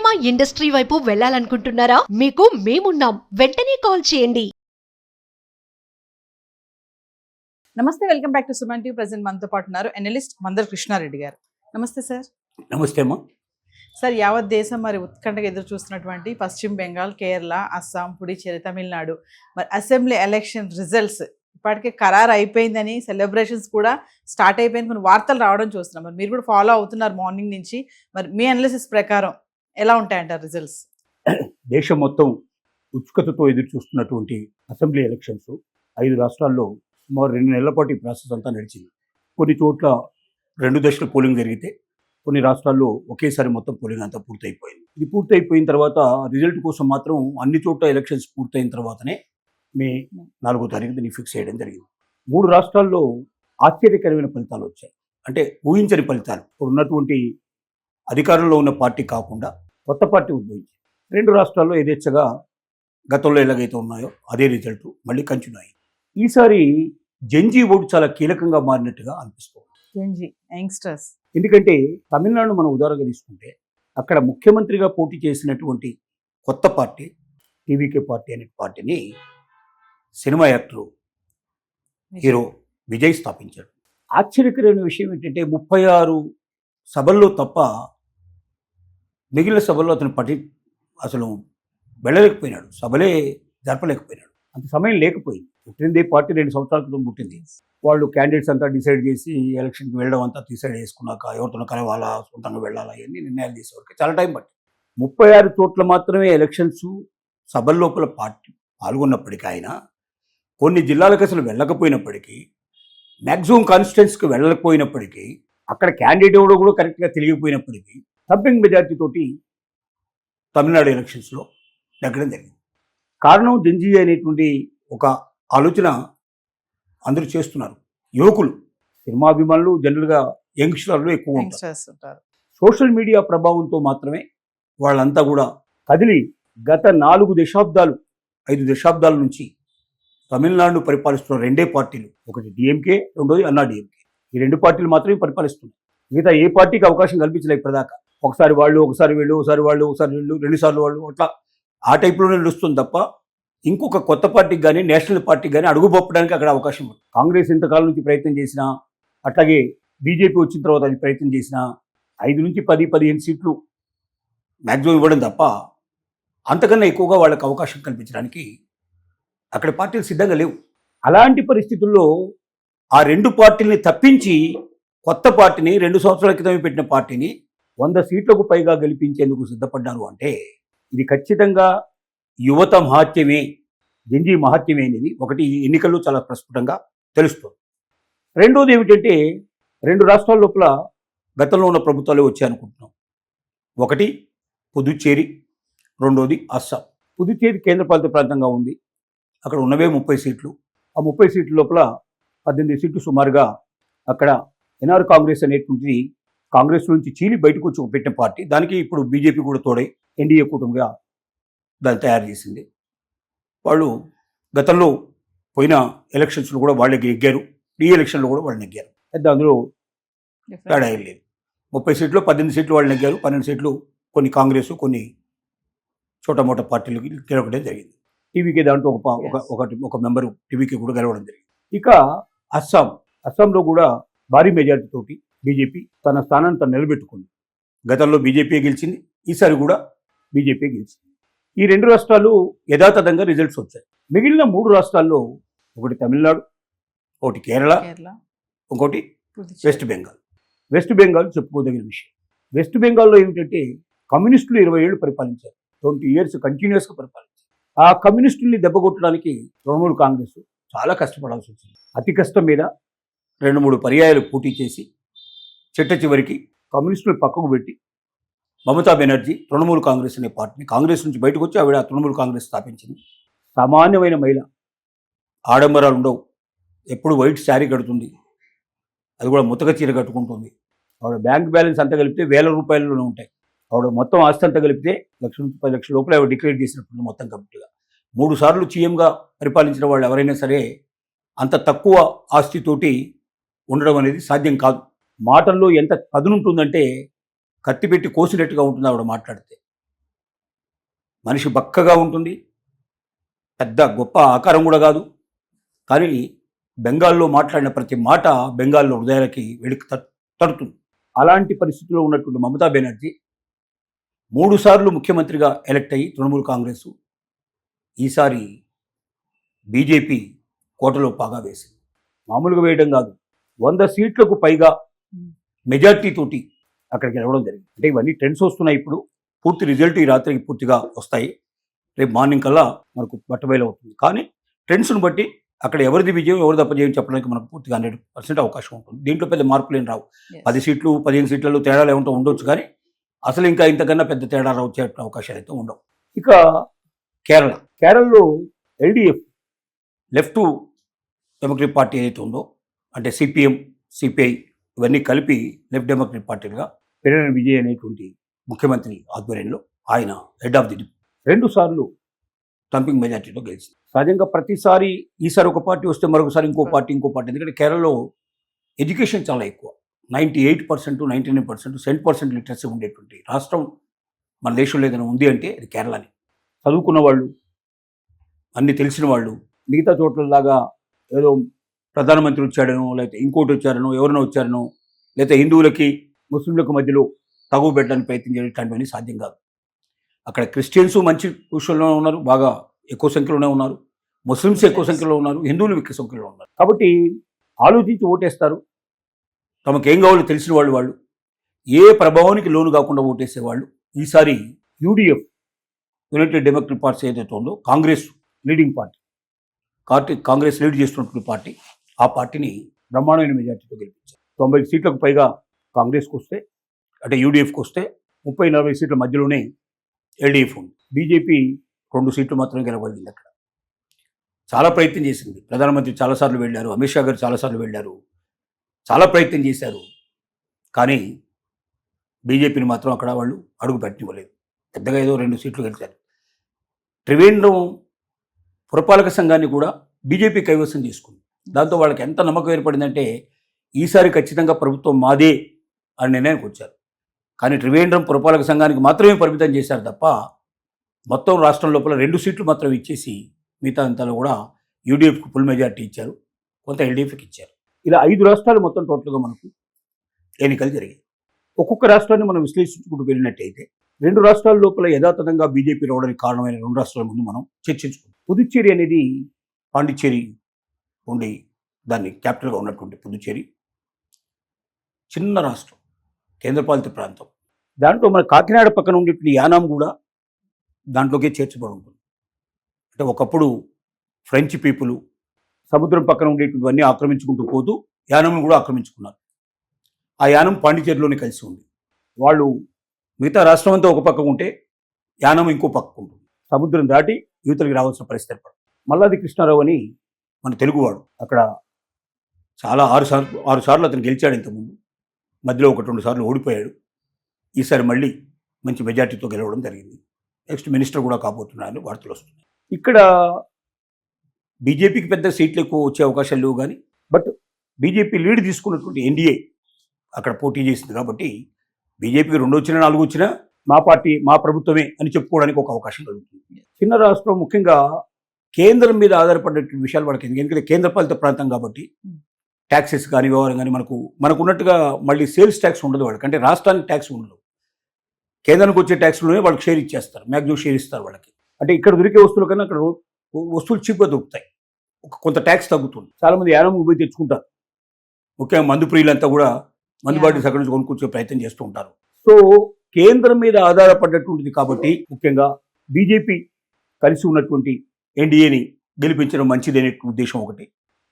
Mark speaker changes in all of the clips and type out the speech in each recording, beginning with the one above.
Speaker 1: Cinema industry వైపు వెళ్ళాలనుకుంటున్నారా? మీకు మేమున్నాం. వెంటనే కాల్ చేయండి.
Speaker 2: నమస్తే, welcome back to Suman TV. Present మనతో పాటు ఉన్నారు ఎనలిస్ట్ మందర్ కృష్ణారెడ్డి గారు. నమస్తే సార్.
Speaker 3: నమస్తే అమ్మా.
Speaker 2: సార్, యావత్ దేశం మరి ఉత్కంఠగా ఎదురు చూస్తున్నటువంటి పశ్చిమ బెంగాల్, కేరళ, అస్సాం, పుడిచేరి, తమిళనాడు మరి అసెంబ్లీ ఎలక్షన్ రిజల్ట్స్ ఇప్పటికే ఖరారు అయిపోయిందని, సెలబ్రేషన్స్ కూడా స్టార్ట్ అయిపోయింది, కొన్ని వార్తలు రావడం చూస్తున్నాం. మరి మీరు కూడా ఫాలో అవుతున్నారు మార్నింగ్ నుంచి. మరి మీ అనాలిసిస్ ప్రకారం ఎలా ఉంటాయంటారు రిజల్ట్స్?
Speaker 3: దేశం మొత్తం ఉత్సుకతతో ఎదురు చూస్తున్నటువంటి అసెంబ్లీ ఎలక్షన్స్ 5 రాష్ట్రాల్లో సుమారు 2 నెలల పాటు ఈ ప్రాసెస్ అంతా నడిచింది. కొన్ని చోట్ల 2 దశల పోలింగ్ జరిగితే కొన్ని రాష్ట్రాల్లో ఒకేసారి మొత్తం పోలింగ్ అంతా పూర్తయిపోయింది. ఇది పూర్తయిపోయిన తర్వాత రిజల్ట్ కోసం మాత్రం అన్ని చోట్ల ఎలక్షన్స్ పూర్తయిన తర్వాతనే మే 4వ తారీఖు దీన్ని ఫిక్స్ చేయడం జరిగింది. 3 రాష్ట్రాల్లో ఆశ్చర్యకరమైన ఫలితాలు వచ్చాయి. అంటే ఊహించని ఫలితాలు. ఇప్పుడు ఉన్నటువంటి అధికారంలో ఉన్న పార్టీ కాకుండా కొత్త పార్టీ ఉద్భవించింది. 2 రాష్ట్రాల్లో యథేచ్ఛగా గతంలో ఎలాగైతే ఉన్నాయో అదే రిజల్ట్ మళ్ళీ కంటిన్యూ అయ్యింది. ఈసారి జెన్జీ ఓటు చాలా కీలకంగా మారినట్టుగా అనిపిస్తుంది.
Speaker 2: యంగ్స్టర్స్.
Speaker 3: ఎందుకంటే తమిళనాడు మనం ఉదాహరణగా తీసుకుంటే అక్కడ ముఖ్యమంత్రిగా పోటీ చేసినటువంటి కొత్త పార్టీ టీవీకే పార్టీ అనే పార్టీని సినిమా యాక్టర్ హీరో విజయ్ స్థాపించాడు. ఆశ్చర్యకరమైన విషయం ఏంటంటే 36 సభల్లో తప్ప మిగిలిన సభల్లో అతను అసలు వెళ్ళలేకపోయినాడు. సభలే జరపలేకపోయినాడు. అంత సమయం లేకపోయింది. పుట్టింది పార్టీ 2 సంవత్సరాల క్రితం పుట్టింది. వాళ్ళు క్యాండిడేట్స్ అంతా డిసైడ్ చేసి ఎలక్షన్కి వెళ్ళడం అంతా డిసైడ్ చేసుకున్నాక ఎవరితో కలవాలా, సొంతంగా వెళ్ళాలా, ఇవన్నీ నిర్ణయాలు చేసేవారికి చాలా టైం పట్టింది. 36 చోట్ల మాత్రమే ఎలక్షన్స్ సభల లోపల పార్టీ పాల్గొన్నప్పటికీ ఆయన కొన్ని జిల్లాలకు అసలు వెళ్ళకపోయినప్పటికీ, మ్యాక్సిమం కాన్స్టిట్యున్సీకి వెళ్ళకపోయినప్పటికీ, అక్కడ క్యాండిడేట్ ఎవడో కూడా కరెక్ట్గా తెలియకపోయినప్పటికీ థంపింగ్ మెజార్టీ తోటి తమిళనాడు ఎలక్షన్స్లో నెగ్గడం జరిగింది. కారణం జెన్జీ అనేటువంటి ఒక ఆలోచన అందరూ చేస్తున్నారు. యువకులు, సినిమా అభిమానులు జనరల్గా యంగ్స్టర్లు ఎక్కువ ఉంటారు. సోషల్ మీడియా ప్రభావంతో మాత్రమే వాళ్ళంతా కూడా కదిలి గత 4 దశాబ్దాలు 5 దశాబ్దాల నుంచి తమిళనాడును పరిపాలిస్తున్న 2 పార్టీలు, ఒకటి డిఎంకే, రెండోది అన్నా డిఎంకే. ఈ 2 పార్టీలు మాత్రమే పరిపాలిస్తున్నాయి. మిగతా ఏ పార్టీకి అవకాశం కల్పించలేదు ఇప్పటిదాకా. ఒకసారి వాళ్ళు, ఒకసారి వీళ్ళు, ఒకసారి వాళ్ళు, ఒకసారి వీళ్ళు, 2 సార్లు వాళ్ళు, అట్లా ఆ టైప్లోనే నడుస్తుంది తప్ప ఇంకొక కొత్త పార్టీకి కానీ నేషనల్ పార్టీకి కానీ అడుగుపొప్పడానికి అక్కడ అవకాశం ఉంది. కాంగ్రెస్ ఇంతకాలం నుంచి ప్రయత్నం చేసినా, అట్లాగే బీజేపీ వచ్చిన తర్వాత అది ప్రయత్నం చేసినా 5 నుంచి 10-15 సీట్లు మ్యాక్సిమం ఇవ్వడం తప్ప అంతకన్నా ఎక్కువగా వాళ్ళకి అవకాశం కల్పించడానికి అక్కడ పార్టీలు సిద్ధంగా లేవు. అలాంటి పరిస్థితుల్లో ఆ 2 పార్టీలని తప్పించి కొత్త పార్టీని 2 సంవత్సరాల క్రితమే పెట్టిన పార్టీని 100 సీట్లకు పైగా గెలిపించేందుకు సిద్ధపడ్డారు అంటే ఇది ఖచ్చితంగా యువత మహాత్యమే, జెన్జీ మహాత్యమే అనేది ఒకటి ఎన్నికల్లో చాలా ప్రస్ఫుటంగా తెలుస్తుంది. రెండోది ఏమిటంటే 2 రాష్ట్రాల లోపల గతంలో ఉన్న ప్రభుత్వాలే వచ్చాయనుకుంటున్నాం. ఒకటి పుదుచ్చేరి, రెండోది అస్సాం. పుదుచ్చేరి కేంద్రపాలిత ప్రాంతంగా ఉంది. అక్కడ ఉన్నవే 30 సీట్లు. ఆ 30 సీట్ల లోపల 18 సీట్లు సుమారుగా అక్కడ ఎన్ఆర్ కాంగ్రెస్ అనేటువంటిది కాంగ్రెస్ నుంచి చీలి బయటకు వచ్చి పెట్టిన పార్టీ. దానికి ఇప్పుడు బీజేపీ కూడా తోడై ఎన్డీఏ కూటమిగా దాన్ని తయారు చేసింది. వాళ్ళు గతంలో పోయిన ఎలక్షన్స్లో కూడా వాళ్ళే నెగ్గారు, ఈ ఎలక్షన్లో కూడా వాళ్ళు నెగ్గారు. అయితే అందులో తేడా ఏం లేదు. 30 సీట్లు 18 సీట్లు వాళ్ళు నెగ్గారు, 12 సీట్లు కొన్ని కాంగ్రెస్, కొన్ని చోటమోట పార్టీలు గెలవడం జరిగింది. టీవీకే దాంట్లో ఒక మెంబరు టీవీకే కూడా గెలవడం జరిగింది. ఇక అస్సాంలో కూడా భారీ మెజార్టీ తోటి బీజేపీ తన స్థానాన్ని తను నిలబెట్టుకుంది. గతంలో బీజేపీ గెలిచింది, ఈసారి కూడా బీజేపీ గెలిచింది. ఈ 2 రాష్ట్రాలు యథాతథంగా రిజల్ట్స్ వచ్చాయి. మిగిలిన 3 రాష్ట్రాల్లో ఒకటి తమిళనాడు, ఒకటి కేరళ, ఇంకోటి వెస్ట్ బెంగాల్. వెస్ట్ బెంగాల్ చెప్పుకోదగిన విషయం. వెస్ట్ బెంగాల్లో ఏమిటంటే కమ్యూనిస్టులు 20 ఏళ్ళు పరిపాలించారు. 20 ఇయర్స్ కంటిన్యూస్గా పరిపాలించారు. ఆ కమ్యూనిస్టుల్ని దెబ్బకొట్టడానికి తృణమూల్ కాంగ్రెస్ చాలా కష్టపడాల్సి వచ్చింది. అతి కష్టం మీద 2-3 పర్యాయాలు పోటీ చేసి చిట్ట చివరికి కమ్యూనిస్టులు పక్కకు పెట్టి మమతా బెనర్జీ తృణమూల్ కాంగ్రెస్ అనే పార్టీని కాంగ్రెస్ నుంచి బయటకు వచ్చి ఆవిడ తృణమూల్ కాంగ్రెస్ స్థాపించింది. సామాన్యమైన మహిళ, ఆడంబరాలు ఉండవు, ఎప్పుడు వైట్ శారీ కడుతుంది, అది కూడా ముతక చీర కట్టుకుంటుంది. ఆవిడ బ్యాంక్ బ్యాలెన్స్ అంతా కలిపితే 1000 రూపాయలలోనే ఉంటాయి. ఆవిడ మొత్తం ఆస్తి అంతా కలిపితే 1,00,000 నుంచి 10 లక్షల లోపల ఆవిడ డిక్లేర్ చేసినప్పుడు మొత్తం కంప్లీట్గా. 3 సార్లు సీఎంగా పరిపాలించిన వాళ్ళు ఎవరైనా సరే అంత తక్కువ ఆస్తితోటి ఉండడం అనేది సాధ్యం కాదు. మాటల్లో ఎంత పదునుంటుందంటే కత్తి పెట్టి కోసినట్టుగా ఉంటుంది ఆవిడ మాట్లాడితే. మనిషి బక్కగా ఉంటుంది, పెద్ద గొప్ప ఆకారం కూడా కాదు, కానీ బెంగాల్లో మాట్లాడిన ప్రతి మాట బెంగాల్లో హృదయాలకి వెలికి తడుతుంది. అలాంటి పరిస్థితుల్లో ఉన్నటువంటి మమతా బెనర్జీ 3 సార్లు ముఖ్యమంత్రిగా ఎలక్ట్ అయ్యి తృణమూల్ కాంగ్రెస్ ఈసారి బీజేపీ కోటలో పాగా వేసింది. మామూలుగా వేయడం కాదు, 100 సీట్లకు పైగా మెజార్టీ తోటి అక్కడికి వెళ్ళడం జరిగింది. అంటే ఇవన్నీ ట్రెండ్స్ వస్తున్నాయి. ఇప్పుడు పూర్తి రిజల్ట్ ఈ రాత్రికి పూర్తిగా వస్తాయి. రేపు మార్నింగ్ కల్లా మనకు బట్టబయలు అవుతుంది. కానీ ట్రెండ్స్ను బట్టి అక్కడ ఎవరిది విజయం ఎవరిది అపజయం చెప్పడానికి మనకు పూర్తిగా 100% అవకాశం ఉంటుంది. దీంట్లో పెద్ద మార్పులు ఏం రావు. 10 సీట్లు 15 సీట్లలో తేడాలు ఏమంటూ ఉండొచ్చు, కానీ అసలు ఇంకా ఇంతకన్నా పెద్ద తేడా వచ్చే అవకాశాలు అయితే ఉండవు. ఇక కేరళలో ఎల్డిఎఫ్ లెఫ్ట్ డెమోక్రటిక్ పార్టీ ఏదైతే ఉందో, అంటే సిపిఎం సిపిఐ ఇవన్నీ కలిపి లెఫ్ట్ డెమోక్రటిక్ పార్టీలుగా పినరయి విజయన్ అనేటువంటి ముఖ్యమంత్రి ఆధ్వర్యంలో ఆయన హెడ్ ఆఫ్ ది 2 సార్లు థంపింగ్ మెజార్టీతో గెలిచింది. సహజంగా ప్రతిసారి ఈసారి ఒక పార్టీ వస్తే మరొకసారి ఇంకో పార్టీ. ఎందుకంటే కేరళలో ఎడ్యుకేషన్ చాలా ఎక్కువ, 98% 99% 100% లిటరసీ ఉండేటువంటి రాష్ట్రం మన దేశంలో ఏదైనా ఉంది అంటే అది కేరళని. చదువుకున్న వాళ్ళు, అన్ని తెలిసిన వాళ్ళు, మిగతా చోట్లలాగా ఏదో ప్రధానమంత్రి వచ్చాడనో లేకపోతే ఇంకోటి వచ్చారనో ఎవరైనా వచ్చారనో లేకపోతే హిందువులకి ముస్లింలకు మధ్యలో తగువ పెట్టడానికి ప్రయత్నం చేయడం ఇట్లాంటివన్నీ సాధ్యం కాదు. అక్కడ క్రిస్టియన్స్ మంచి పొజిషన్లోనే ఉన్నారు, బాగా ఎక్కువ సంఖ్యలోనే ఉన్నారు, ముస్లిమ్స్ ఎక్కువ సంఖ్యలో ఉన్నారు, హిందువులు ఎక్కువ సంఖ్యలో ఉన్నారు. కాబట్టి ఆలోచించి ఓటేస్తారు. తమకేం కావాలో తెలిసిన వాళ్ళు ఏ ప్రభావానికి లోను కాకుండా ఓటేసేవాళ్ళు. ఈసారి యూడిఎఫ్ యునైటెడ్ డెమోక్రటిక్ పార్టీ ఏదైతే ఉందో, Congress leading party, Congress lead చేస్తున్నటువంటి పార్టీ, ఆ పార్టీని బ్రహ్మాండమైన మెజార్టీతో గెలిపించారు. 90 సీట్లకు పైగా కాంగ్రెస్కి వస్తే, అంటే యూడిఎఫ్కి వస్తే 30-40 సీట్ల మధ్యలోనే ఎల్డిఎఫ్ ఉంది. బీజేపీ 2 సీట్లు మాత్రమే గెలవగలిగింది. అక్కడ చాలా ప్రయత్నం చేసింది. ప్రధానమంత్రి చాలాసార్లు వెళ్ళారు, అమిత్ షా గారు చాలాసార్లు వెళ్ళారు, చాలా ప్రయత్నం చేశారు. కానీ బీజేపీని మాత్రం అక్కడ వాళ్ళు అడుగు పెట్టనివ్వలేదు. పెద్దగా ఏదో 2 సీట్లు గెలిచారు. త్రివేంద్రం పురపాలక సంఘాన్ని కూడా బీజేపీ కైవసం చేసుకుంది. దాంతో వాళ్ళకి ఎంత నమ్మకం ఏర్పడిందంటే ఈసారి ఖచ్చితంగా ప్రభుత్వం మాదే అని నిర్ణయానికి వచ్చారు. కానీ త్రివేంద్రం పురపాలక సంఘానికి మాత్రమే పరిమితం చేశారు తప్ప మొత్తం రాష్ట్రం లోపల 2 సీట్లు మాత్రం ఇచ్చేసి మిగతా అంతాలో కూడా యూడిఎఫ్కి ఫుల్ మెజార్టీ ఇచ్చారు, కొంత ఎల్డిఎఫ్కి ఇచ్చారు. ఇలా 5 రాష్ట్రాలు మొత్తం టోటల్గా మనకు ఎన్నికలు జరిగాయి. ఒక్కొక్క రాష్ట్రాన్ని మనం విశ్లేషించుకుంటూ వెళ్ళినట్టయితే 2 రాష్ట్రాల లోపల యథాతథంగా బీజేపీ రావడానికి కారణమైన 2 రాష్ట్రాల ముందు మనం చర్చించుకుంటాం. పుదుచ్చేరి అనేది పాండిచ్చేరి ఉండి దాన్ని క్యాపిటల్గా ఉన్నటువంటి పుదుచ్చేరి చిన్న రాష్ట్రం, కేంద్రపాలిత ప్రాంతం. దాంట్లో మన కాకినాడ పక్కన ఉండేటువంటి యానాం కూడా దాంట్లోకే చేర్చబడి ఉంటుంది. అంటే ఒకప్పుడు ఫ్రెంచ్ పీపుల్ సముద్రం పక్కన ఉండేటువంటివన్నీ ఆక్రమించుకుంటూ పోతూ యానంను కూడా ఆక్రమించుకున్నారు. ఆ యానం పాండిచేరిలోనే కలిసి ఉంది. వాళ్ళు మిగతా రాష్ట్రం అంతా ఒక పక్క ఉంటే యానం ఇంకో పక్క ఉంటుంది. సముద్రం దాటి యువతలకి రావాల్సిన పరిస్థితి ఏర్పడింది. మల్లాది కృష్ణారావు అని మన తెలుగువాడు అక్కడ చాలా 6 సార్లు అతను గెలిచాడు. ఇంతకుముందు మధ్యలో 1-2 సార్లు ఓడిపోయాడు. ఈసారి మళ్ళీ మంచి మెజార్టీతో గెలవడం జరిగింది. నెక్స్ట్ మినిస్టర్ కూడా కాబోతున్నారని వార్తలు వస్తున్నాయి. ఇక్కడ బీజేపీకి పెద్ద సీట్లు ఎక్కువ వచ్చే అవకాశాలు లేవు, కానీ బట్ బీజేపీ లీడ్ తీసుకున్నటువంటి ఎన్డీఏ అక్కడ పోటీ చేసింది. కాబట్టి బీజేపీకి 2 వచ్చినా 4 వచ్చినా మా పార్టీ మా ప్రభుత్వమే అని చెప్పుకోవడానికి ఒక అవకాశం కలుగుతుంది. చిన్న రాష్ట్రం ముఖ్యంగా కేంద్రం మీద ఆధారపడేటువంటి విషయాలు వాళ్ళకి, ఎందుకంటే కేంద్రపాలిత ప్రాంతం కాబట్టి ట్యాక్సెస్ కానీ వ్యవహారం కానీ మనకు ఉన్నట్టుగా మళ్ళీ సేల్స్ ట్యాక్స్ ఉండదు వాళ్ళకి. అంటే రాష్ట్రానికి ట్యాక్స్ ఉండదు, కేంద్రానికి వచ్చే ట్యాక్స్లోనే వాళ్ళకి షేర్ ఇచ్చేస్తారు, మ్యాక్సిమం షేర్ ఇస్తారు వాళ్ళకి. అంటే ఇక్కడ దొరికే వస్తువుల కన్నా అక్కడ వస్తువులు చీప్గా దొరుకుతాయి, కొంత ట్యాక్స్ తగ్గుతుంది. చాలామంది యానం పోయి తెచ్చుకుంటారు, ముఖ్యంగా మందు ప్రియులంతా కూడా మందు బాటిల్స్ అక్కడి నుంచి కొనుక్కొచ్చే ప్రయత్నం చేస్తూ ఉంటారు. సో కేంద్రం మీద ఆధారపడ్డటువంటిది కాబట్టి ముఖ్యంగా బీజేపీ కలిసి ఉన్నటువంటి ఎన్డీఏని గెలిపించడం మంచిదనే ఉద్దేశం ఒకటి.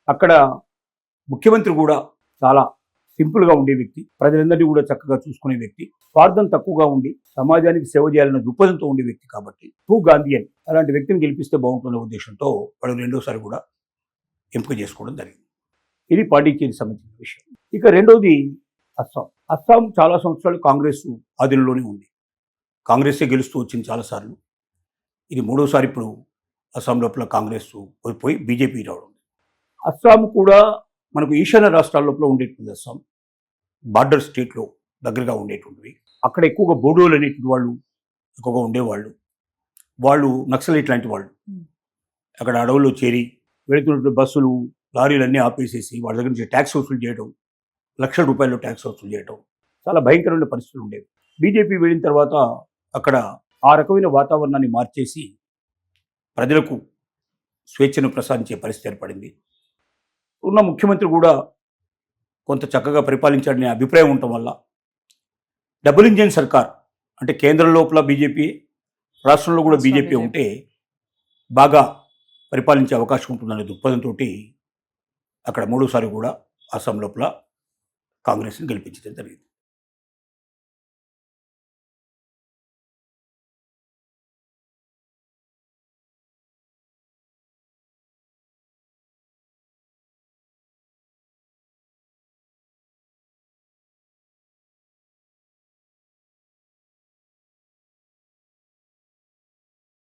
Speaker 3: అక్కడ ముఖ్యమంత్రి కూడా చాలా సింపుల్గా ఉండే వ్యక్తి, ప్రజలందరినీ కూడా చక్కగా చూసుకునే వ్యక్తి, స్వార్థం తక్కువగా ఉండి సమాజానికి సేవ చేయాలన్న దృక్పథంతో ఉండే వ్యక్తి కాబట్టి ట్రూ గాంధీయన్ అలాంటి వ్యక్తిని గెలిపిస్తే బాగుంటున్న ఉద్దేశంతో వాళ్ళు 2వ కూడా ఎంపిక చేసుకోవడం జరిగింది. ఇది పాండిచ్చేరి సంబంధించిన విషయం. ఇక 2వది అస్సాం చాలా సంవత్సరాలు కాంగ్రెస్ ఆధీనంలోనే ఉంది. కాంగ్రెసే గెలుస్తూ వచ్చింది చాలాసార్లు. ఇది 3వసారి ఇప్పుడు అస్సాం లోపల కాంగ్రెస్ పోయి బీజేపీ రావడం. అస్సాం కూడా మనకు ఈశాన్య రాష్ట్రాల లోపల ఉండేటువంటి అస్సాం బార్డర్ స్టేట్లో దగ్గరగా ఉండేటువంటివి. అక్కడ ఎక్కువగా బోడోలు అనేటువంటి వాళ్ళు ఎక్కువగా ఉండేవాళ్ళు. వాళ్ళు నక్సలైట్ లాంటి వాళ్ళు
Speaker 2: Hmm.
Speaker 3: అక్కడ అడవుల్లో చేరి వెళుతున్న బస్సులు లారీలన్నీ ఆపేసేసి వాళ్ళ దగ్గర నుంచి ట్యాక్స్ వసూలు చేయడం, లక్షల రూపాయలు ట్యాక్స్ వసూలు చేయడం, చాలా భయంకరమైన పరిస్థితులు ఉండేవి. బీజేపీ వెళ్ళిన తర్వాత అక్కడ ఆ రకమైన వాతావరణాన్ని మార్చేసి ప్రజలకు స్వేచ్ఛను ప్రసాదించే పరిస్థితి ఏర్పడింది. ఉన్న ముఖ్యమంత్రి కూడా కొంత చక్కగా పరిపాలించాడనే అభిప్రాయం ఉండటం వల్ల డబుల్ ఇంజిన్ సర్కార్, అంటే కేంద్రం లోపల బీజేపీ, రాష్ట్రంలో కూడా
Speaker 2: రాష్ట్రం
Speaker 3: బీజేపీ
Speaker 2: BJP.
Speaker 3: ఉంటే బాగా పరిపాలించే అవకాశం ఉంటుందనే దృక్పథంతో అక్కడ మూడోసారి కూడా అస్సాం లోపల కాంగ్రెస్ని గెలిపించడం జరిగింది.